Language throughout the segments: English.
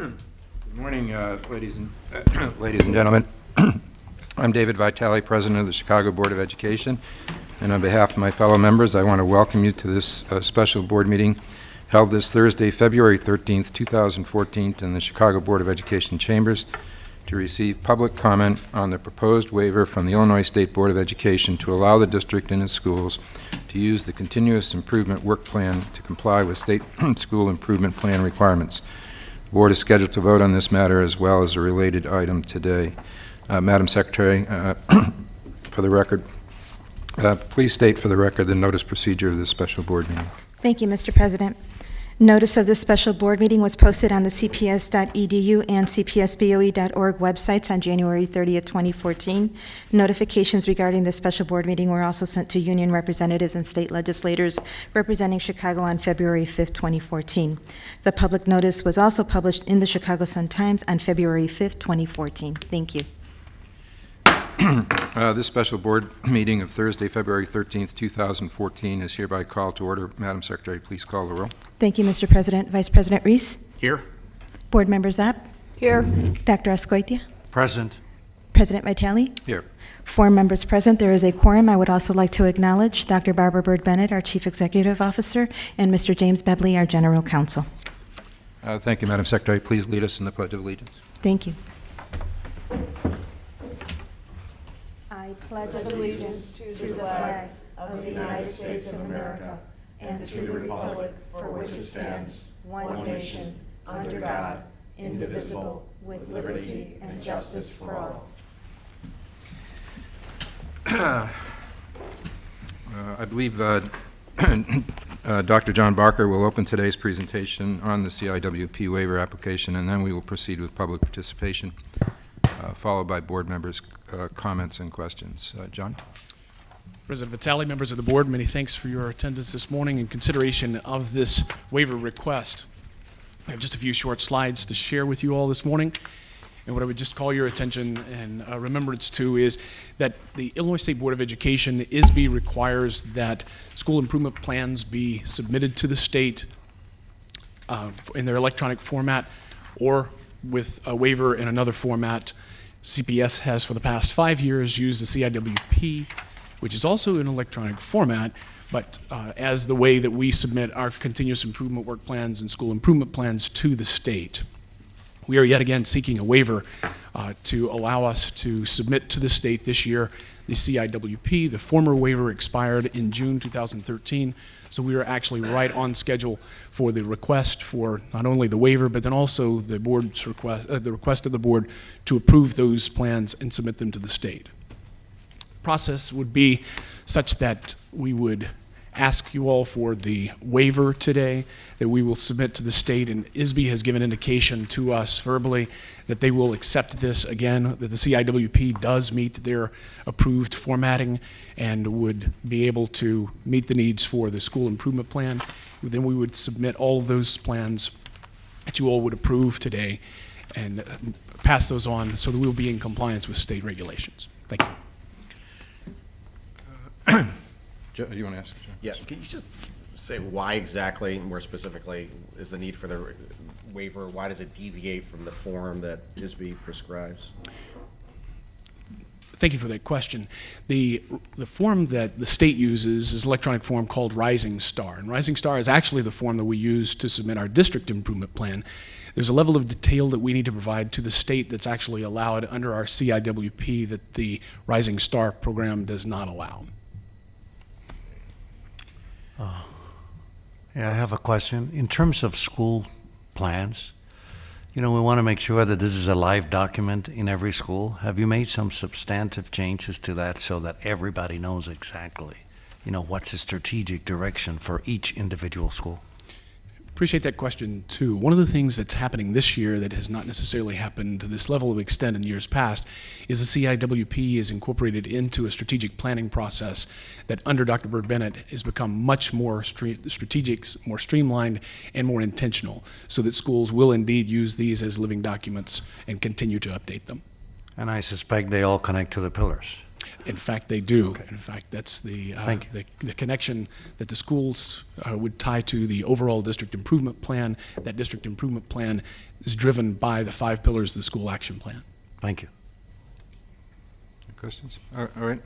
Good morning, ladies and gentlemen. I'm David Vitale, President of the Chicago Board of Education, and on behalf of my fellow members, I want to welcome you to this special board meeting held this Thursday, February 13th, 2014, in the Chicago Board of Education chambers to receive public comment on the proposed waiver from the Illinois State Board of Education to allow the district and its schools to use the Continuous Improvement Work Plan to comply with state school improvement plan requirements. The board is scheduled to vote on this matter as well as a related item today. Madam Secretary, for the record, please state for the record the notice procedure of this special board meeting. Thank you, Mr. President. Notice of this special board meeting was posted on the cps.edu and cpsboe.org websites on January 30th, 2014. Notifications regarding this special board meeting were also sent to union representatives and state legislators representing Chicago on February 5th, 2014. The public notice was also published in the Chicago Sun-Times on February 5th, 2014. Thank you. This special board meeting of Thursday, February 13th, 2014 is hereby called to order. Madam Secretary, please call the roll. Thank you, Mr. President. Vice President Reese? Here. Board Member Zapp? Here. Dr. Ascoitia? Present. President Vitale? Here. 4 members present. There is a quorum. I would also like to acknowledge Dr. Barbara Bird Bennett, our Chief Executive Officer, and Mr. James Bebley, our General Counsel. Thank you, Madam Secretary. Please lead us in the Pledge of Allegiance. Thank you. I pledge allegiance to the flag of the United States of America and to the republic for which it stands, one nation, under God, indivisible, with liberty and justice for all. I believe Dr. John Barker will open today's presentation on the CIWP waiver application, and then we will proceed with public participation, followed by board members' comments and questions. John? President Vitale, members of the board, many thanks for your attendance this morning in consideration of this waiver request. I have just a few short slides to share with you all this morning. And what I would just call your attention and remembrance to is that the Illinois State Board of Education, ISB, requires that school improvement plans be submitted to the state in their electronic format or with a waiver in another format. CPS has for the past 5 years used the CIWP, which is also in electronic format, but as the way that we submit our continuous improvement work plans and school improvement plans to the state. We are yet again seeking a waiver to allow us to submit to the state this year the CIWP. The former waiver expired in June 2013, so we are actually right on schedule for the request for not only the waiver, but then also the board's request, the request of the board to approve those plans and submit them to the state. Process would be such that we would ask you all for the waiver today that we will submit to the state, and ISB has given indication to us verbally that they will accept this again, that the CIWP does meet their approved formatting and would be able to meet the needs for the school improvement plan. Then we would submit all of those plans that you all would approve today and pass those on so that we will be in compliance with state regulations. Thank you. Joe, do you want to ask? Yeah, can you just say why exactly, more specifically, is the need for the waiver? Why does it deviate from the form that ISB prescribes? Thank you for that question. The form that the state uses is an electronic form called Rising Star. And Rising Star is actually the form that we use to submit our district improvement plan. There's a level of detail that we need to provide to the state that's actually allowed under our CIWP that the Rising Star program does not allow. Yeah, I have a question. In terms of school plans, you know, we want to make sure that this is a live document in every school. Have you made some substantive changes to that so that everybody knows exactly, you know, what's the strategic direction for each individual school? Appreciate that question too. One of the things that's happening this year that has not necessarily happened to this level of extent in years past is the CIWP is incorporated into a strategic planning process that under Dr. Bird Bennett has become much more strategic, more streamlined, and more intentional so that schools will indeed use these as living documents and continue to update them. And I suspect they all connect to the pillars. In fact, they do. In fact, that's Thank you. the connection that the schools would tie to the overall district improvement plan. That district improvement plan is driven by the 5 pillars of the school action plan. Thank you. Questions? All right.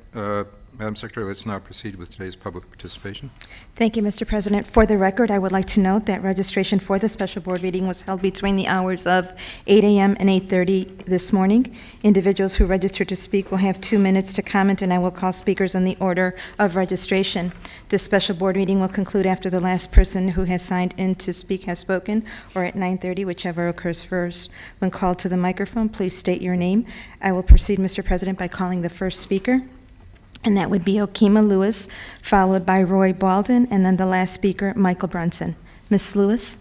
Madam Secretary, let's now proceed with today's public participation. Thank you, Mr. President. For the record, I would like to note that registration for the special board meeting was held between the hours of 8 a.m. and 8:30 this morning. Individuals who registered to speak will have 2 minutes to comment, and I will call speakers in the order of registration. This special board meeting will conclude after the last person who has signed in to speak has spoken, or at 9:30, whichever occurs first. When called to the microphone, please state your name. I will proceed, Mr. President, by calling the first speaker, and that would be Okima Lewis, followed by Roy Baldwin, and then the last speaker, Michael Brunson. Ms. Lewis?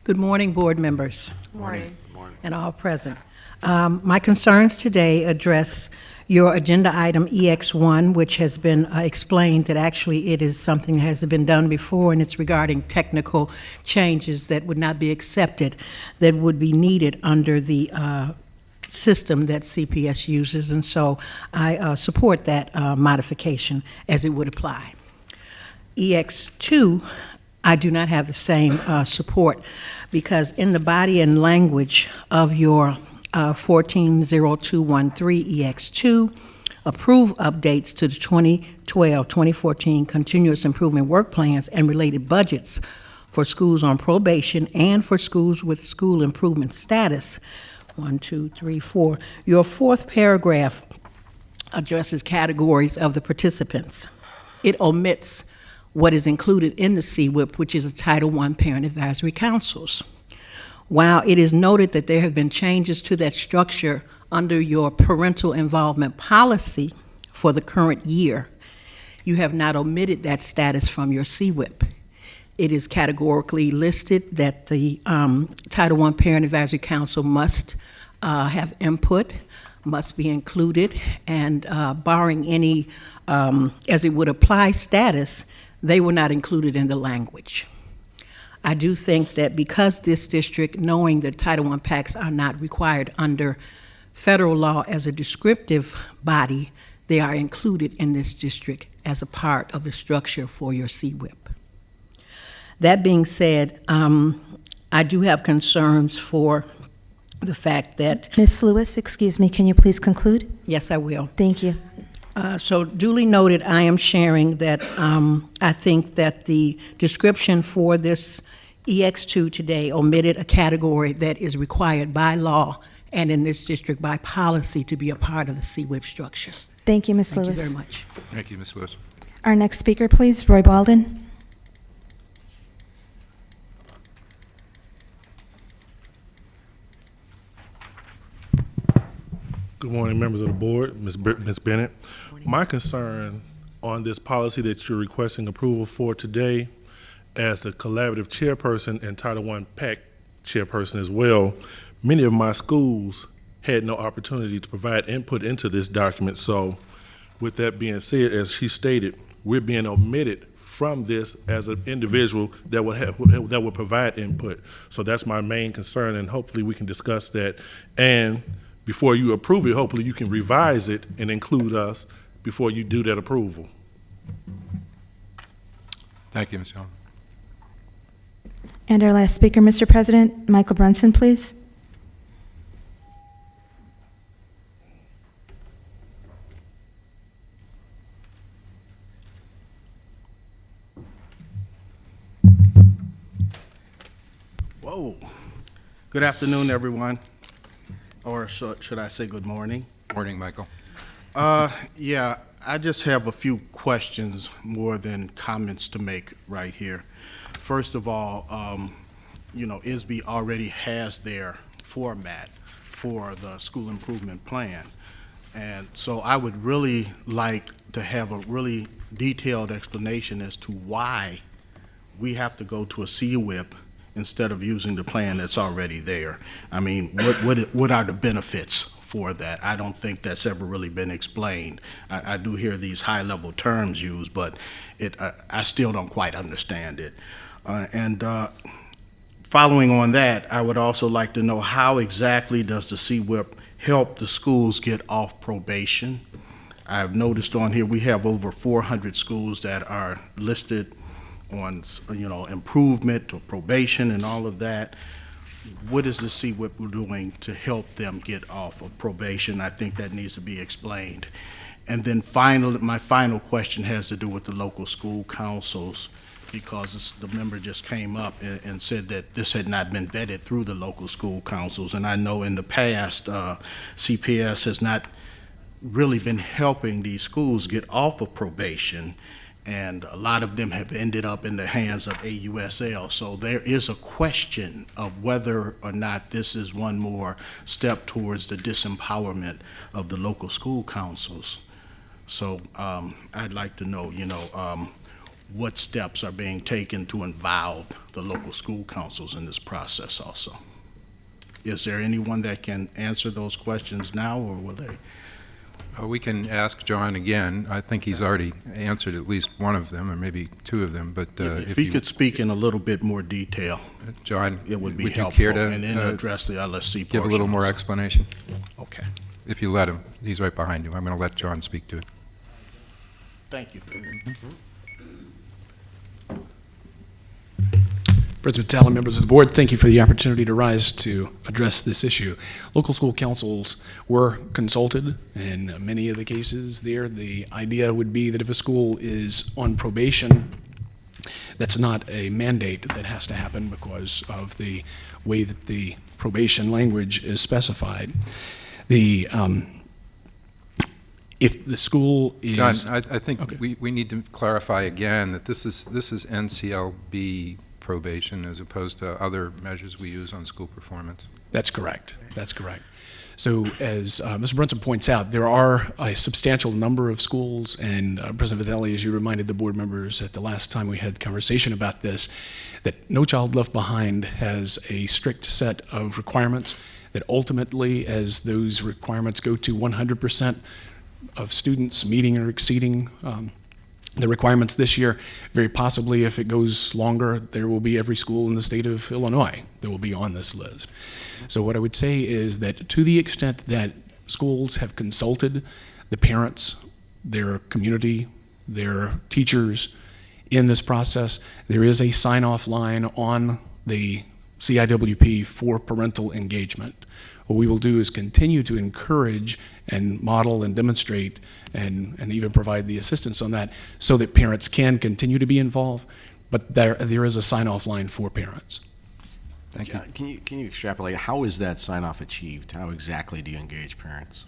Good morning, board members. Morning. And all present. My concerns today address your agenda item EX1, which has been explained that actually it is something that has been done before, and it's regarding technical changes that would not be accepted, that would be needed under the system that CPS uses, and so I support that modification as it would apply. EX2, I do not have the same support, because in the body and language of your 140213 EX2, approve updates to the 2012-2014 continuous improvement work plans and related budgets for schools on probation and for schools with school improvement status. 1, 2, 3, 4. Your fourth paragraph addresses categories of the participants. It omits what is included in the CIWP, which is the Title I Parent Advisory Councils. While it is noted that there have been changes to that structure under your parental involvement policy for the current year, you have not omitted that status from your CIWP. It is categorically listed that the Title I Parent Advisory Council must have input, must be included, and barring any, as it would apply status, they were not included in the language. I do think that because this district, knowing that Title I PACs are not required under federal law as a descriptive body, they are included in this district as a part of the structure for your CIWP. That being said, I do have concerns for the fact that, Ms. Lewis, excuse me, can you please conclude? yes, I will. Thank you. So duly noted, I am sharing that I think that the description for this EX2 today omitted a category that is required by law and in this district by policy to be a part of the CIWP structure. Thank you, Ms. Thank Lewis. you very much. Thank you, Ms. Lewis. Our next speaker, please, Roy Baldwin. Good morning, members of the board, Ms. Bennett. My concern on this policy that you're requesting approval for today, as the collaborative chairperson and Title I PAC chairperson as well, many of my schools had no opportunity to provide input into this document. So with that being said, as she stated, we're being omitted from this as an individual that would provide input. So that's my main concern, and hopefully we can discuss that. And before you approve it, hopefully you can revise it and include us before you do that approval. Thank you, Ms. Young. And our last speaker, Mr. President, Michael Brunson, please. Whoa. Good afternoon, everyone. Or should I say good morning? Morning, Michael. Yeah, I just have a few questions more than comments to make right here. First of all, you know, ISB already has their format for the school improvement plan. And so I would really like to have a really detailed explanation as to why we have to go to a CIWP instead of using the plan that's already there. I mean, what are the benefits for that? I don't think that's ever really been explained. I do hear these high-level terms used, but I still don't quite understand it. And Following on that, I would also like to know how exactly does the CWIP help the schools get off probation? I've noticed on here we have over 400 schools that are listed on, improvement or probation and all of that. What is the CWIP doing to help them get off of probation? I think that needs to be explained. And then my final question has to do with the local school councils, because the member just came up and said that this had not been vetted through the local school councils. And I know in the past, CPS has not really been helping these schools get off of probation, and a lot of them have ended up in the hands of AUSL. So there is a question of whether or not this is one more step towards the disempowerment of the local school councils. So I'd like to know, what steps are being taken to involve the local school councils in this process also. Is there anyone that can answer those questions now, or will they? We can ask John again. I think he's already answered at least one of them, or maybe two of them, but If he could speak in a little bit more detail, John, it would be you helpful, care to and then address the LSC portion. give a little more also. explanation? Okay, If you let him. He's right behind you. I'm going to let John speak to it. thank you. President Vitale, members of the board, thank you for the opportunity to rise to address this issue. Local school councils were consulted in many of the cases there. The idea would be that if a school is on probation, that's not a mandate that has to happen because of the way that the probation language is specified. If the school is... John, I think Okay. we need to clarify again that this is NCLB probation as opposed to other measures we use on school performance. That's correct. That's correct. So as Mr. Brunson points out, there are a substantial number of schools, and President Vitale, as you reminded the board members at the last time we had conversation about this, that No Child Left Behind has a strict set of requirements that ultimately, as those requirements go to 100% of students meeting or exceeding the requirements this year, very possibly if it goes longer, there will be every school in the state of Illinois that will be on this list. So what I would say is that to the extent that schools have consulted the parents, their community, their teachers in this process, there is a sign-off line on the CIWP for parental engagement. What we will do is continue to encourage and model and demonstrate and even provide the assistance on that so that parents can continue to be involved, but there is a sign-off line for parents. Thank you. John, can you extrapolate, how is that sign-off achieved? How exactly do you engage parents?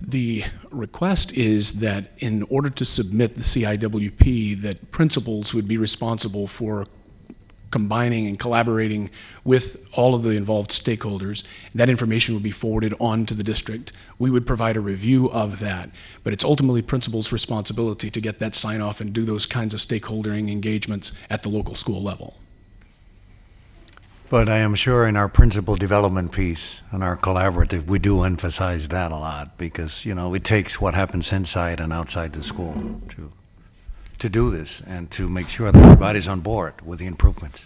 The request is that in order to submit the CIWP, that principals would be responsible for combining and collaborating with all of the involved stakeholders. That information would be forwarded on to the district. We would provide a review of that, but it's ultimately principals' responsibility to get that sign-off and do those kinds of stakeholdering engagements at the local school level. But I am sure in our principal development piece and our collaborative, we do emphasize that a lot because, it takes what happens inside and outside the school to do this and to make sure that everybody's on board with the improvements.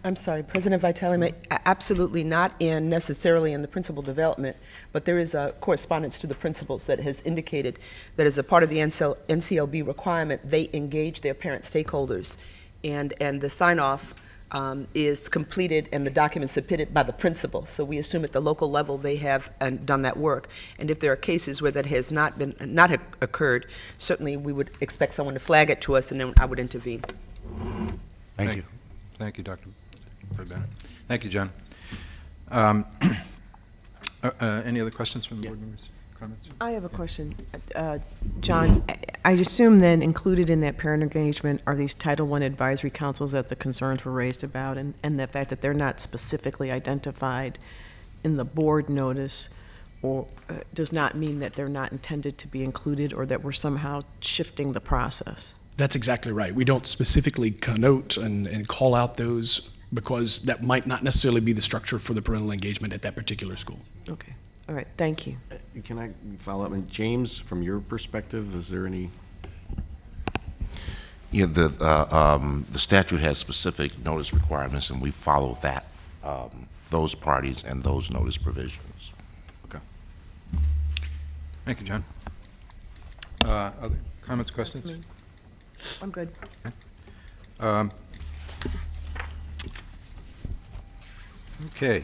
I'm sorry, President Vitale, absolutely not necessarily in the principal development, but there is a correspondence to the principals that has indicated that as a part of the NCLB requirement, they engage their parent stakeholders, and the sign-off is completed and the document submitted by the principal. So we assume at the local level they have done that work. And if there are cases where that has not occurred, certainly we would expect someone to flag it to us, and then I would intervene. Thank you. Thank you, Dr. Bennett. Thank you, John. Any other questions from the board members? Comments? I have a question. John, I assume then included in that parent engagement are these Title I advisory councils that the concerns were raised about, and the fact that they're not specifically identified in the board notice or does not mean that they're not intended to be included or that we're somehow shifting the process. That's exactly right. We don't specifically connote and call out those because that might not necessarily be the structure for the parental engagement at that particular school. Okay. All right. Thank you. Can I follow up? And James, from your perspective, is there any? the statute has specific notice requirements, and we follow that, those parties and those notice provisions. Okay. Thank you, John. Other comments, questions? I'm good. Okay.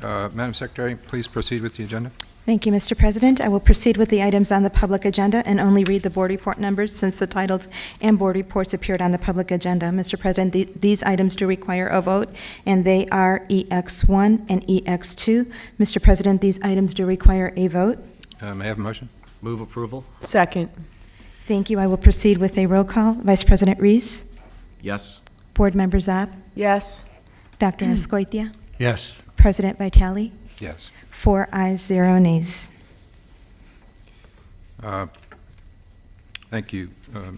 Madam Secretary, please proceed with the agenda. Thank you, Mr. President. I will proceed with the items on the public agenda and only read the board report numbers since the titles and board reports appeared on the public agenda. Mr. President, these items do require a vote, and they are EX1 and EX2. Mr. President, these items do require a vote. May I have a motion? Move approval? Second. Thank you. I will proceed with a roll call. Vice President Reese, Yes. Board Member Zapp, Yes. Dr. Escoitia, Yes. President Vitale. Yes. 4 ayes, 0 nays. Thank you,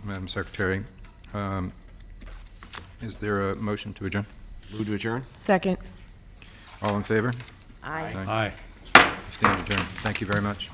Madam Secretary. Is there a motion to adjourn? Move to adjourn? Second. All in favor? Aye. Aye. Stand adjourned. Thank you very much.